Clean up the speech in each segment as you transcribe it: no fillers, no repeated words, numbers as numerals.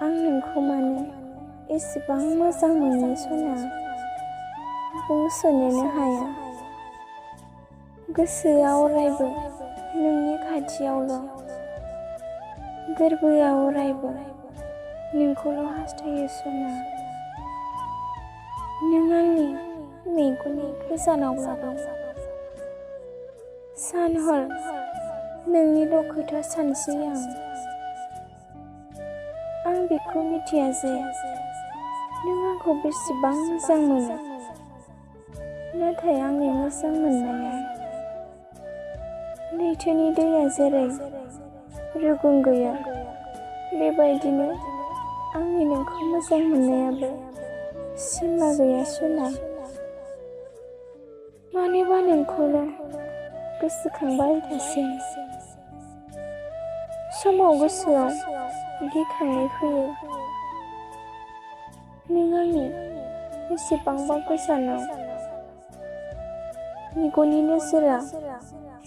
आं नोंखौ मानो एसेबां मोजां मोनो सना, बुंस'नोनो हाया। गोसोआ अरायबो नोंनि खाथियावल', गोरबोआव अरायबो नोंखौल' हास्थायो सना। नों आंनि मेगननि गोजानावब्लाबो सान हर नोंनिल' खोथा सानसै आं। आं बेखौ मिथिया जे नों आंखौ बेसेबां मोजां मोनो, नाथाय आंनि मोजां मोननाया लैथोनि दैया जेरै रुगुं गैया, बेबायदिनो आंनि नोंखौ मोजां मोननायाबो सिमा गैया सना। मानोबा नोंखौल' गोसोखांबाय थासै। समाव गोसोआव गिखांनाय फैयो। नों आंनि बेसेबांबा गोजानाव, मेगननि नोजोरा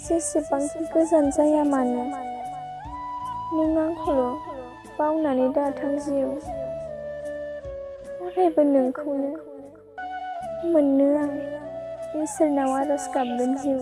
जेसेबांखि गोजान जाया मानो, नों आंखौल' बावनानै दाथां जिउ। अरायबो नोंखौनो मोननो आं इसोरनाव आरज गाबगोन जिउ।